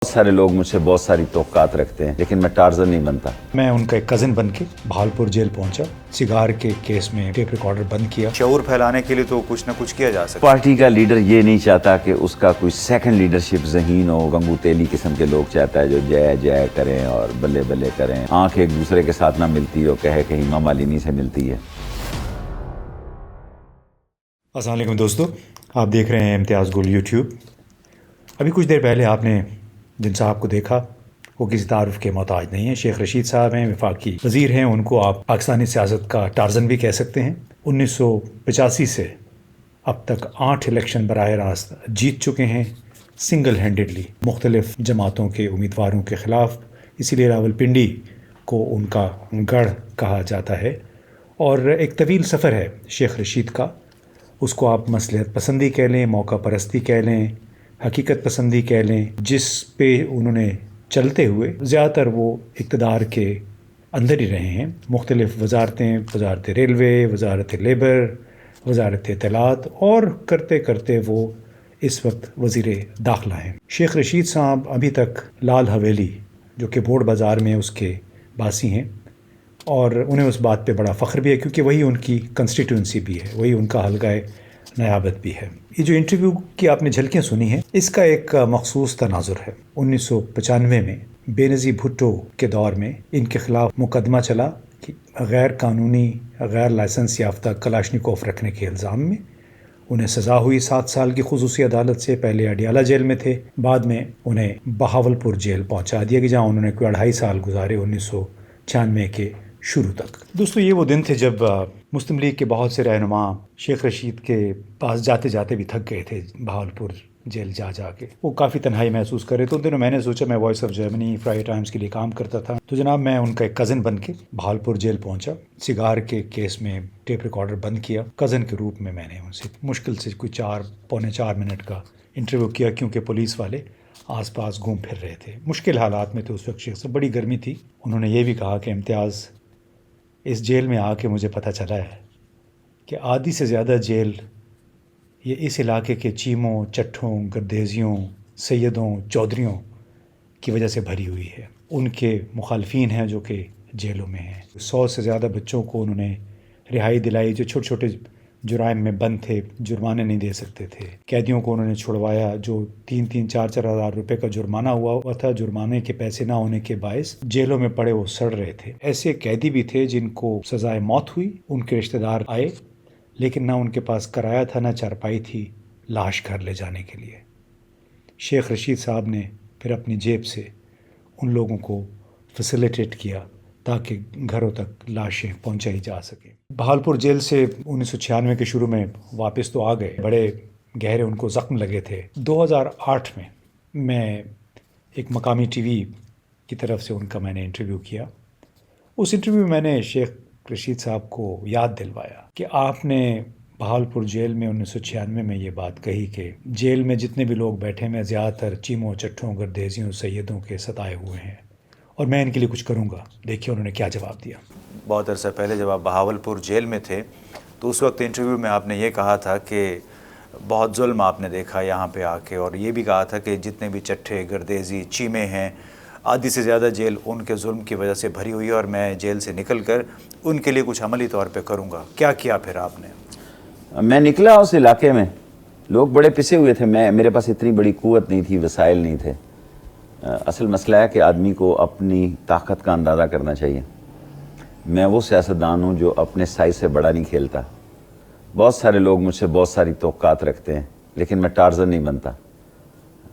بہت سارے لوگ مجھ سے بہت ساری توقعات رکھتے ہیں لیکن میں ٹارزن نہیں بنتا۔ میں ان کا ایک کزن بن کے بہاولپور جیل پہنچا، سگار کے کیس میں ٹیپ ریکارڈر بند کیا۔ شعور پھیلانے کے لیے تو کچھ نہ کچھ کیا جا سکتا پارٹی کا لیڈر یہ نہیں چاہتا کہ اس کا کوئی سیکنڈ لیڈرشپ ذہین ہو، گنگو تیلی قسم کے لوگ چاہتا ہے جو جے جے کریں اور بلے بلے کریں، آنکھ ایک دوسرے کے ساتھ نہ ملتی ہو، کہے کہ ہیما مالینی سے ملتی ہے۔ السلام علیکم دوستو، آپ دیکھ رہے ہیں امتیاز گل یوٹیوب۔ ابھی کچھ دیر پہلے آپ نے جن صاحب کو دیکھا وہ کسی تعارف کے محتاج نہیں ہیں، شیخ رشید صاحب ہیں، وفاقی وزیر ہیں، ان کو آپ پاکستانی سیاست کا ٹارزن بھی کہہ سکتے ہیں۔ 1985 سے اب تک 8 الیکشن براہ راست جیت چکے ہیں، سنگل ہینڈڈلی مختلف جماعتوں کے امیدواروں کے خلاف، اسی لیے راولپنڈی کو ان کا گڑھ کہا جاتا ہے۔ اور ایک طویل سفر ہے شیخ رشید کا، اس کو آپ مصلحت پسندی کہہ لیں، موقع پرستی کہہ لیں، حقیقت پسندی کہہ لیں، جس پہ انہوں نے چلتے ہوئے زیادہ تر وہ اقتدار کے اندر ہی رہے ہیں۔ مختلف وزارتیں، وزارت ریلوے، وزارت لیبر، وزارت اطلاعات، اور کرتے کرتے وہ اس وقت وزیر داخلہ ہیں۔ شیخ رشید صاحب ابھی تک لال حویلی جو کہ بورڈ بازار میں اس کے باسی ہیں، اور انہیں اس بات پہ بڑا فخر بھی ہے کیونکہ وہی ان کی کنسٹیٹوئنسی بھی ہے، وہی ان کا حلقہ نیابت بھی ہے۔ یہ جو انٹرویو کی آپ نے جھلکیاں سنی ہیں، اس کا ایک مخصوص تناظر ہے۔ 1995 میں بے نظیر بھٹو کے دور میں ان کے خلاف مقدمہ چلا کہ غیر قانونی، غیر لائسنس یافتہ کلاشنکوف رکھنے کے الزام میں انہیں سزا ہوئی 7 سال کی خصوصی عدالت سے۔ پہلے اڈیالہ جیل میں تھے، بعد میں انہیں بہاولپور جیل پہنچا دیا گیا جہاں انہوں نے کوئی 2.5 سال گزارے 1996 کے شروع تک۔ دوستو، یہ وہ دن تھے جب مسلم لیگ کے بہت سے رہنما شیخ رشید کے پاس جاتے جاتے بھی تھک گئے تھے بہاولپور جیل جا کے۔ وہ کافی تنہائی محسوس کر رہے تھے۔ ان دنوں میں نے سوچا، میں voice of Germany, Friday Times کے لیے کام کرتا تھا، تو جناب میں ان کا ایک کزن بن کے بہاولپور جیل پہنچا، سگار کے کیس میں ٹیپ ریکارڈر بند کیا۔ کزن کے روپ میں نے ان سے مشکل سے کوئی 4 منٹ کا انٹرویو کیا کیونکہ پولیس والے آس پاس گھوم پھر رہے تھے۔ مشکل حالات میں تھے اس وقت، شیخ، بڑی گرمی تھی۔ انہوں نے یہ بھی کہا کہ امتیاز، اس جیل میں آ کے مجھے پتہ چلا ہے کہ آدھی سے زیادہ جیل یہ اس علاقے کے چیموں، چٹھوں، گردیزیوں، سیدوں، چودھریوں کی وجہ سے بھری ہوئی ہے۔ ان کے مخالفین ہیں جو کہ جیلوں میں ہیں۔ 100 سے زیادہ بچوں کو انہوں نے رہائی دلائی جو چھوٹے چھوٹے جرائم میں بند تھے، جرمانے نہیں دے سکتے تھے۔ قیدیوں کو انہوں نے چھڑوایا جو 3-4 ہزار روپے کا جرمانہ ہوا تھا، جرمانے کے پیسے نہ ہونے کے باعث جیلوں میں پڑے وہ سڑ رہے تھے۔ ایسے قیدی بھی تھے جن کو سزائے موت ہوئی، ان کے رشتہ دار آئے لیکن نہ ان کے پاس کرایہ تھا، نہ چارپائی تھی لاش گھر لے جانے کے لیے۔ شیخ رشید صاحب نے پھر اپنی جیب سے ان لوگوں کو فیسیلیٹیٹ کیا تاکہ گھروں تک لاشیں پہنچائی جا سکیں۔ بہاولپور جیل سے 1996 کے شروع میں واپس تو آ گئے، بڑے گہرے ان کو زخم لگے تھے۔ 2008 میں ایک مقامی ٹی وی کی طرف سے ان کا میں نے انٹرویو کیا۔ اس انٹرویو میں نے شیخ رشید صاحب کو یاد دلوایا کہ آپ نے بہاولپور جیل میں 1996 میں یہ بات کہی کہ جیل میں جتنے بھی لوگ بیٹھے ہیں زیادہ تر چیموں، چٹھوں، گردیزیوں، سیدوں کے ستائے ہوئے ہیں اور میں ان کے لیے کچھ کروں گا۔ دیکھیے انہوں نے کیا جواب دیا۔ بہت عرصہ پہلے جب آپ بہاولپور جیل میں تھے تو اس وقت انٹرویو میں آپ نے یہ کہا تھا کہ بہت ظلم آپ نے دیکھا یہاں پہ آ کے، اور یہ بھی کہا تھا کہ جتنے بھی چٹھے، گردیزی، چیمے ہیں، آدھی سے زیادہ جیل ان کے ظلم کی وجہ سے بھری ہوئی ہے اور میں جیل سے نکل کر ان کے لیے کچھ عملی طور پہ کروں گا۔ کیا کیا پھر آپ نے؟ میں نکلا اس علاقے میں، لوگ بڑے پسے ہوئے تھے، میرے پاس اتنی بڑی قوت نہیں تھی، وسائل نہیں تھے۔ اصل مسئلہ ہے کہ آدمی کو اپنی طاقت کا اندازہ کرنا چاہیے۔ میں وہ سیاستدان ہوں جو اپنے سائز سے بڑا نہیں کھیلتا۔ بہت سارے لوگ مجھ سے بہت ساری توقعات رکھتے ہیں لیکن میں ٹارزن نہیں بنتا،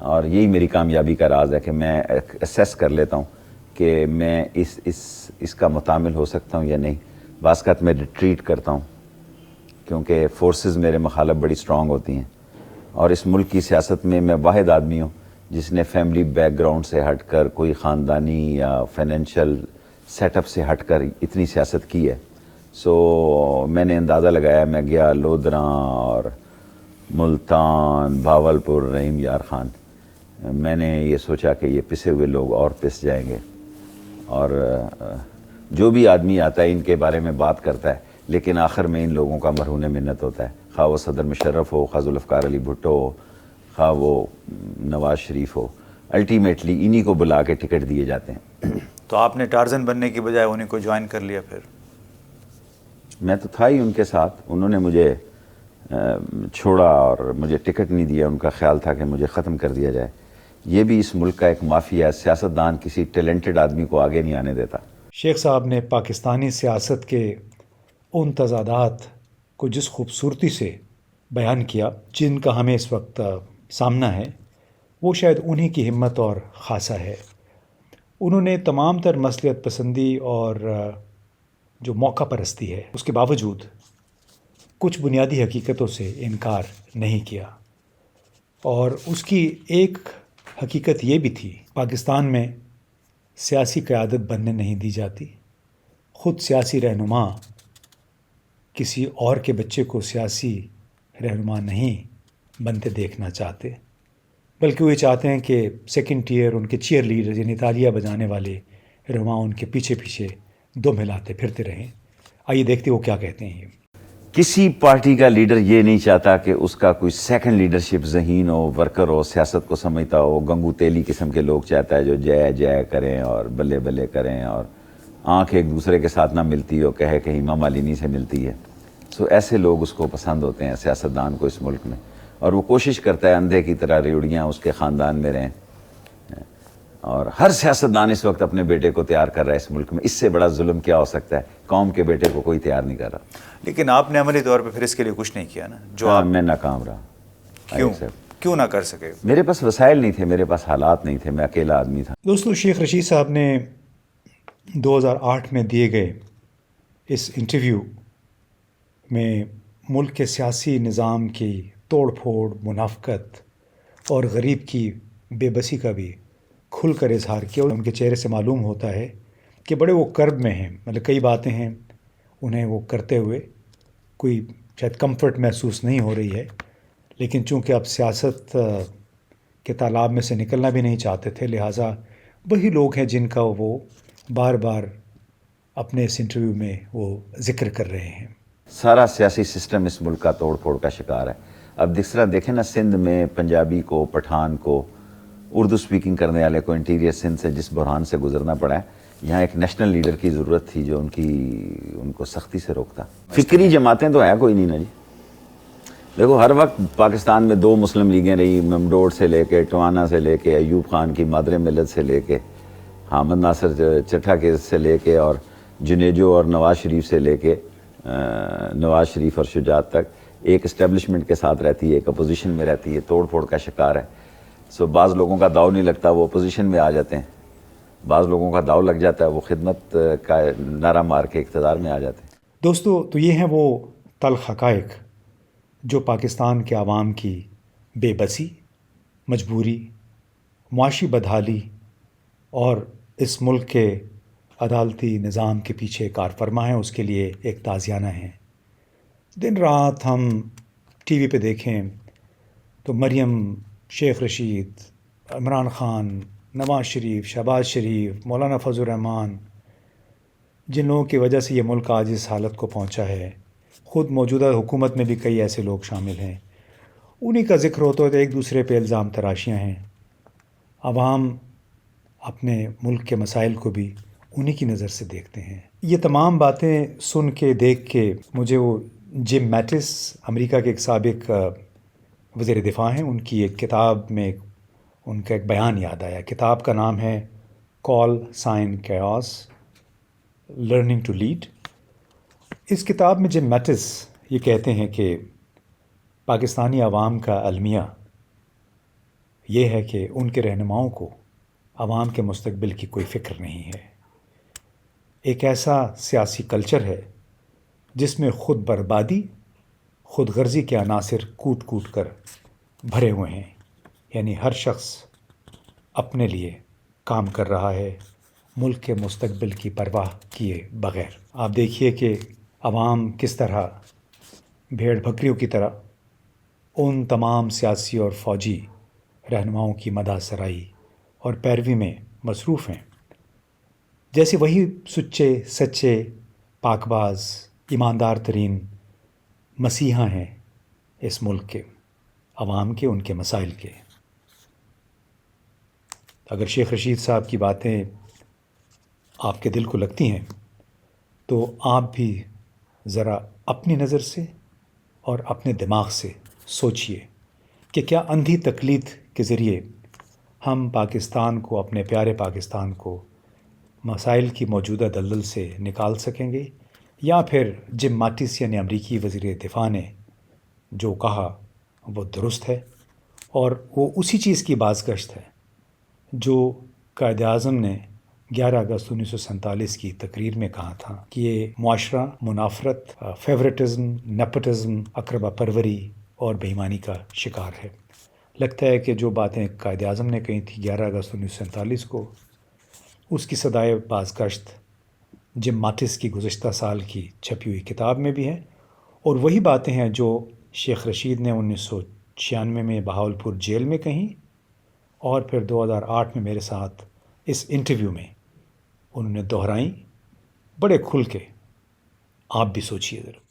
اور یہی میری کامیابی کا راز ہے کہ میں اسیس کر لیتا ہوں کہ میں اس کا متعامل ہو سکتا ہوں یا نہیں۔ بعض اوقات میں ریٹریٹ کرتا ہوں کیونکہ فورسز میرے مخالف بڑی سٹرونگ ہوتی ہیں، اور اس ملک کی سیاست میں میں واحد آدمی ہوں جس نے فیملی بیک گراؤنڈ سے ہٹ کر، کوئی خاندانی یا فائنینشیل سیٹ اپ سے ہٹ کر اتنی سیاست کی ہے۔ سو میں نے اندازہ لگایا، میں گیا لودھراں اور ملتان، بہاولپور، رحیم یار خان۔ میں نے یہ سوچا کہ یہ پسے ہوئے لوگ اور پس جائیں گے، اور جو بھی آدمی آتا ہے ان کے بارے میں بات کرتا ہے لیکن آخر میں ان لوگوں کا مرہون منت ہوتا ہے، خواہ وہ صدر مشرف ہو، خواہ ذوالفقار علی بھٹو ہو، خواہ وہ نواز شریف ہو۔ الٹیمیٹلی انہی کو بلا کے ٹکٹ دیے جاتے ہیں. تو آپ نے ٹارزن بننے کی بجائے انہیں کو جوائن کر لیا پھر؟ میں تو تھا ہی ان کے ساتھ، انہوں نے مجھے چھوڑا اور مجھے ٹکٹ نہیں دیا. ان کا خیال تھا کہ مجھے ختم کر دیا جائے. یہ بھی اس ملک کا ایک مافیا ہے. سیاستدان کسی ٹیلنٹڈ آدمی کو آگے نہیں آنے دیتا. شیخ صاحب نے پاکستانی سیاست کے ان تضادات کو جس خوبصورتی سے بیان کیا جن کا ہمیں اس وقت سامنا ہے، وہ شاید انہی کی ہمت اور خاصہ ہے. انہوں نے تمام تر مصلحت پسندی اور جو موقع پرستی ہے اس کے باوجود کچھ بنیادی حقیقتوں سے انکار نہیں کیا. اور اس کی ایک حقیقت یہ بھی تھی، پاکستان میں سیاسی قیادت بننے نہیں دی جاتی. خود سیاسی رہنما کسی اور کے بچے کو سیاسی رہنما نہیں بنتے دیکھنا چاہتے، بلکہ وہ یہ چاہتے ہیں کہ سیکنڈ ٹیئر ان کے چیئر لیڈر یعنی تالیاں بجانے والے رہنما ان کے پیچھے پیچھے دم ہلاتے پھرتے رہیں. آئیے دیکھتے وہ کیا کہتے ہیں. کسی پارٹی کا لیڈر یہ نہیں چاہتا کہ اس کا کوئی سیکنڈ لیڈرشپ ذہین ہو، ورکر ہو، سیاست کو سمجھتا ہو. گنگو تیلی قسم کے لوگ چاہتا ہے جو جے جے کریں اور بلے بلے کریں اور آنکھ ایک دوسرے کے ساتھ نہ ملتی ہو، کہے کہ امام مالینی سے ملتی ہے. سو ایسے لوگ اس کو پسند ہوتے ہیں سیاستدان کو اس ملک میں، اور وہ کوشش کرتا ہے اندھے کی طرح ریوڑیاں اس کے خاندان میں رہیں. اور ہر سیاستدان اس وقت اپنے بیٹے کو تیار کر رہا ہے اس ملک میں. اس سے بڑا ظلم کیا ہو سکتا ہے؟ قوم کے بیٹے کو کوئی تیار نہیں کر رہا. لیکن آپ نے عملی طور پہ پھر اس کے لیے کچھ نہیں کیا نا، جو آپ میں ناکام رہا. کیوں نہ کر سکے؟ میرے پاس وسائل نہیں تھے، میرے پاس حالات نہیں تھے، میں اکیلا آدمی تھا. دوستو، شیخ رشید صاحب نے 2008 میں دیے گئے اس انٹرویو میں ملک کے سیاسی نظام کی توڑ پھوڑ، منافقت اور غریب کی بے بسی کا بھی کھل کر اظہار کیا. ان کے چہرے سے معلوم ہوتا ہے کہ بڑے وہ کرب میں ہیں. مطلب کئی باتیں ہیں انہیں وہ کرتے ہوئے کوئی شاید کمفرٹ محسوس نہیں ہو رہی ہے، لیکن چونکہ اب سیاست کے تالاب میں سے نکلنا بھی نہیں چاہتے تھے، لہٰذا وہی لوگ ہیں جن کا وہ بار بار اپنے اس انٹرویو میں وہ ذکر کر رہے ہیں. سارا سیاسی سسٹم اس ملک کا توڑ پھوڑ کا شکار ہے. اب جس طرح دیکھیں نا، سندھ میں پنجابی کو، پٹھان کو، اردو سپیکنگ کرنے والے کو انٹیریئر سندھ سے جس بحران سے گزرنا پڑا ہے، یہاں ایک نیشنل لیڈر کی ضرورت تھی جو ان کو سختی سے روکتا. فکری جماعتیں تو ہیں کوئی نہیں نا جی. دیکھو ہر وقت پاکستان میں 2 مسلم لیگیں رہی، ممڈوڑ سے لے کے، ٹوانا سے لے کے، ایوب خان کی مادر ملت سے لے کے، حامد ناصر چٹھا کے سے لے کے، اور جنیجو اور نواز شریف سے لے کے نواز شریف اور شجاعت تک ایک اسٹیبلشمنٹ کے ساتھ رہتی ہے، ایک اپوزیشن میں رہتی ہے، توڑ پھوڑ کا شکار ہے. سو بعض لوگوں کا داؤ نہیں لگتا، وہ اپوزیشن میں آ جاتے ہیں. بعض لوگوں کا داؤ لگ جاتا ہے، وہ خدمت کا نعرہ مار کے اقتدار میں آ جاتے ہیں. دوستو، تو یہ ہیں وہ تلخ حقائق جو پاکستان کے عوام کی بے بسی، مجبوری، معاشی بدحالی اور اس ملک کے عدالتی نظام کے پیچھے کار فرما ہیں، اس کے لیے ایک تازیانہ ہیں. دن رات ہم ٹی وی پہ دیکھیں تو مریم، شیخ رشید، عمران خان، نواز شریف، شہباز شریف، مولانا فضل الرحمان، جن لوگوں کی وجہ سے یہ ملک آج اس حالت کو پہنچا ہے، خود موجودہ حکومت میں بھی کئی ایسے لوگ شامل ہیں، انہی کا ذکر ہوتا ہے تو ایک دوسرے پہ الزام تراشیاں ہیں. عوام اپنے ملک کے مسائل کو بھی انہی کی نظر سے دیکھتے ہیں. یہ تمام باتیں سن کے، دیکھ کے مجھے وہ جم میٹس، امریکہ کے ایک سابق وزیر دفاع ہیں، ان کی ایک کتاب میں ان کا ایک بیان یاد آیا. کتاب کا نام ہے call sign chaos, learning to lead. اس کتاب میں جم میٹس یہ کہتے ہیں کہ پاکستانی عوام کا المیہ یہ ہے کہ ان کے رہنماؤں کو عوام کے مستقبل کی کوئی فکر نہیں ہے. ایک ایسا سیاسی کلچر ہے جس میں خود بربادی، خود غرضی کے عناصر کوٹ کوٹ کر بھرے ہوئے ہیں. یعنی ہر شخص اپنے لیے کام کر رہا ہے، ملک کے مستقبل کی پرواہ کیے بغیر. آپ دیکھیے کہ عوام کس طرح بھیڑ بکریوں کی طرح ان تمام سیاسی اور فوجی رہنماؤں کی مداح سرائی اور پیروی میں مصروف ہیں، جیسے وہی سچے پاک باز، ایماندار ترین مسیحا ہیں اس ملک کے عوام کے، ان کے مسائل کے. اگر شیخ رشید صاحب کی باتیں آپ کے دل کو لگتی ہیں تو آپ بھی ذرا اپنی نظر سے اور اپنے دماغ سے سوچئے کہ کیا اندھی تقلید کے ذریعے ہم پاکستان کو، اپنے پیارے پاکستان کو، مسائل کی موجودہ دلدل سے نکال سکیں گے، یا پھر جم ماٹس یعنی امریکی وزیر دفاع نے جو کہا وہ درست ہے، اور وہ اسی چیز کی بازگشت ہے جو قائد اعظم نے 11 اگست 1947 کی تقریر میں کہا تھا کہ یہ معاشرہ منافرت، فیورٹزم، نیپوٹزم، اقربا پروری اور بے ایمانی کا شکار ہے۔ لگتا ہے کہ جو باتیں قائد اعظم نے کہی تھی 11 اگست 1947 کو، اس کی صدائے بازگشت جم ماٹس کی گزشتہ سال کی چھپی ہوئی کتاب میں بھی ہے، اور وہی باتیں ہیں جو شیخ رشید نے 1996 میں بہاولپور جیل میں کہیں، اور پھر 2008 میں میرے ساتھ اس انٹرویو میں انہوں نے دہرائیں بڑے کھل کے۔ آپ بھی سوچئے ذرا۔